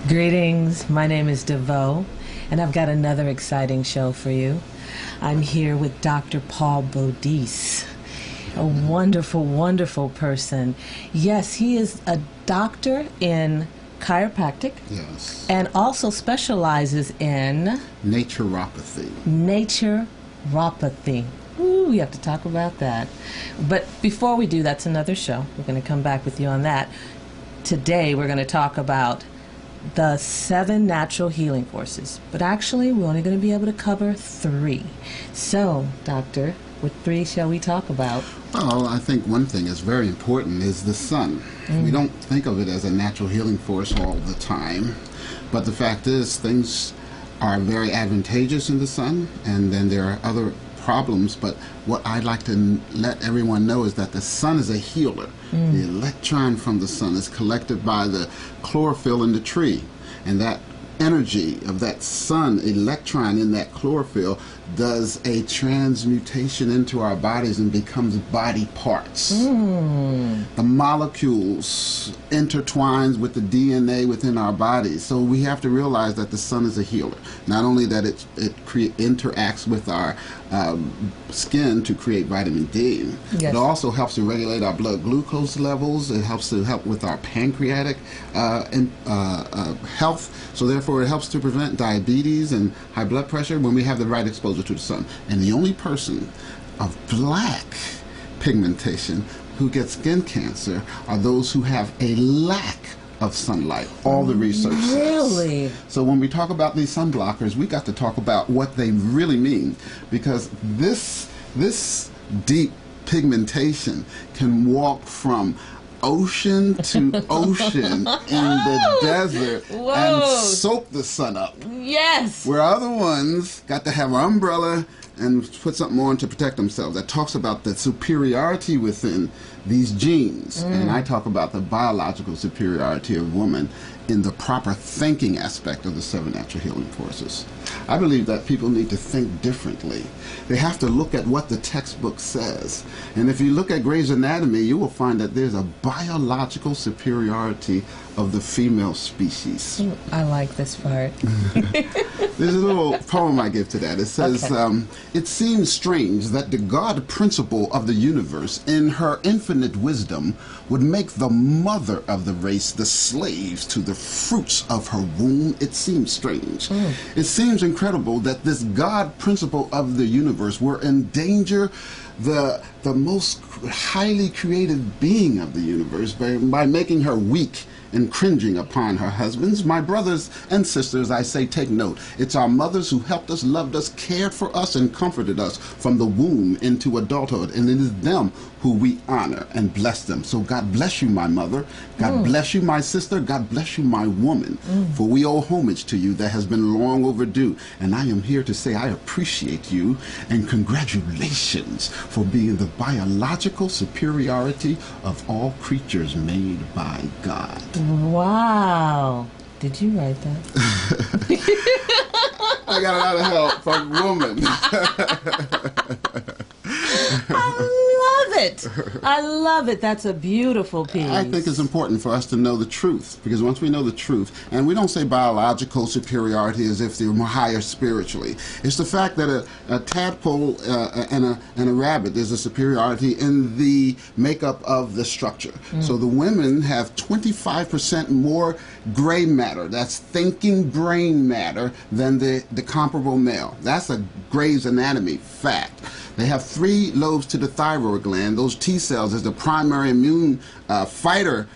Greetings, my name is Veaux, and I've got another exciting show for you. I'm here with Dr. Paul Bodhise, a wonderful, wonderful person. Yes, he is a doctor in chiropractic. Yes. And also specializes in Naturopathy. Naturopathy. Ooh, we have to talk about that. But before we do, that's another show. We're going to come back with you on that. Today we're going to talk about the 7 natural healing forces. But actually, we're only going to be able to cover 3. So, Doctor, what 3 shall we talk about? Well, I think one thing is very important is the sun. We don't think of it as a natural healing force all the time. But the fact is, things are very advantageous in the sun, and then there are other problems. But what I'd like to let everyone know is that the sun is a healer. The electron from the sun is collected by the chlorophyll in the tree, and that energy of that sun electron in that chlorophyll does a transmutation into our bodies and becomes body parts. The molecules intertwines with the DNA within our bodies. So we have to realize that the sun is a healer. Not only that it interacts with our skin to create vitamin D, yes, it also helps to regulate our blood glucose levels. It helps to help with our pancreatic health. So therefore it helps to prevent diabetes and high blood pressure when we have the right exposure to the sun. And the only person of black pigmentation who gets skin cancer are those who have a lack of sunlight. All the research says. Really? So when we talk about these sun blockers, we got to talk about what they really mean, because this deep pigmentation can walk from ocean to ocean in the desert and soak the sun up. Yes. Where other ones got to have an umbrella and put something on to protect themselves. That talks about the superiority within these genes. And I talk about the biological superiority of woman in the proper thinking aspect of the 7 natural healing forces. I believe that people need to think differently. They have to look at what the textbook says. And if you look at Gray's Anatomy, you will find that there's a biological superiority of the female species. I like this part. There's a little poem I give to that. It says, it seems strange that the God principle of the universe, in her infinite wisdom, would make the mother of the race the slaves to the fruits of her womb. It seems strange. It seems incredible that this God principle of the universe were endanger the most highly creative being of the universe by making her weak and cringing upon her husbands. My brothers and sisters, I say, take note. It's our mothers who helped us, loved us, cared for us, and comforted us from the womb into adulthood. And it is them who we honor and bless them. So God bless you, my mother. God bless you, my sister. God bless you, my woman. For we owe homage to you that has been long overdue. And I am here to say I appreciate you and congratulations for being the biological superiority of all creatures made by God. Wow. Did you write that? I got a lot of help from women. I love it. I love it. That's a beautiful piece. I think it's important for us to know the truth, because once we know the truth, and we don't say biological superiority as if they're more higher spiritually. It's the fact that a tadpole and a rabbit, there's a superiority in the makeup of the structure. So the women have 25% more gray matter, that's thinking brain matter, than the comparable male. That's a Gray's Anatomy fact. They have 3 lobes to the thyroid gland. Those T cells is the primary immune fighter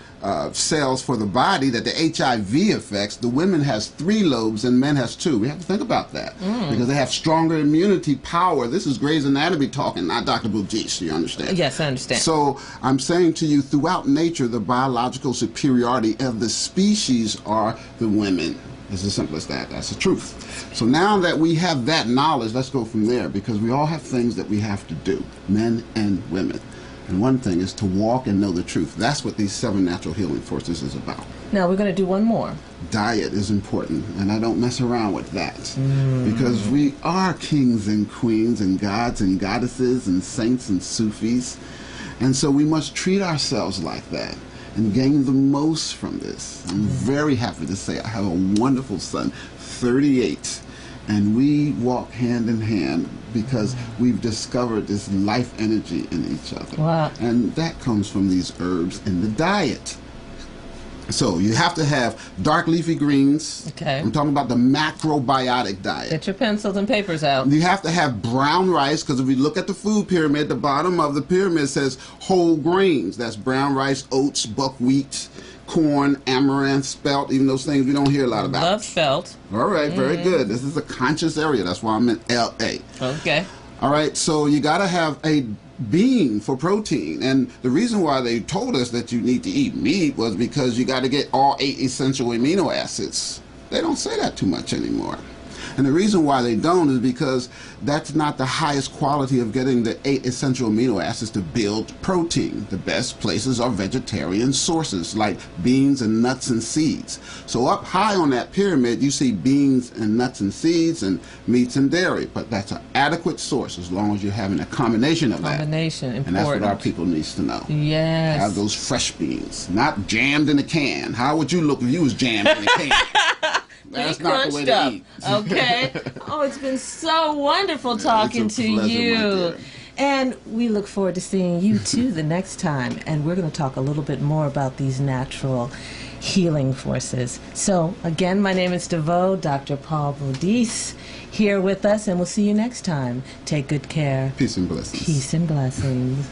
cells for the body that the HIV affects. The women has 3 lobes and men has 2. We have to think about that because they have stronger immunity power. This is Gray's Anatomy talking, not Dr. Bodhise, you understand? Yes, I understand. So I'm saying to you, throughout nature, the biological superiority of the species are the women. It's as simple as that. That's the truth. So now that we have that knowledge, let's go from there, because we all have things that we have to do, men and women. And one thing is to walk and know the truth. That's what these 7 natural healing forces is about. Now we're going to do one more. Diet is important, and I don't mess around with that. Because we are kings and queens and gods and goddesses and saints and Sufis. And so we must treat ourselves like that. and gain the most from this. I'm very happy to say I have a wonderful son, 38, and we walk hand in hand because we've discovered this life energy in each other. Wow. And that comes from these herbs in the diet. So you have to have dark leafy greens. Okay. I'm talking about the macrobiotic diet. Get your pencils and papers out. You have to have brown rice, because if you look at the food pyramid, the bottom of the pyramid says whole grains. That's brown rice, oats, buckwheat, corn, amaranth, spelt, even those things we don't hear a lot about. Love spelt. All right, very good. This is a conscious area. That's why I'm in LA. Okay. All right, so you got to have a bean for protein, and the reason why they told us that you need to eat meat was because you got to get all 8 essential amino acids. They don't say that too much anymore. And the reason why they don't is because that's not the highest quality of getting the 8 essential amino acids to build protein. The best places are vegetarian sources like beans and nuts and seeds. So up high on that pyramid you see beans and nuts and seeds and meats and dairy, but that's an adequate source as long as you're having a combination of that. Combination, important. And that's what our people needs to know. Yes. Have those fresh beans, not jammed in a can. How would you look if you was jammed in a can? That's not the way to eat. Okay. Oh, it's been so wonderful talking to you. And we look forward to seeing you too the next time. And we're going to talk a little bit more about these natural healing forces. So again, my name is Veaux, Dr. Paul Bodhise here with us, and we'll see you next time. Take good care. Peace and blessings. Peace and blessings.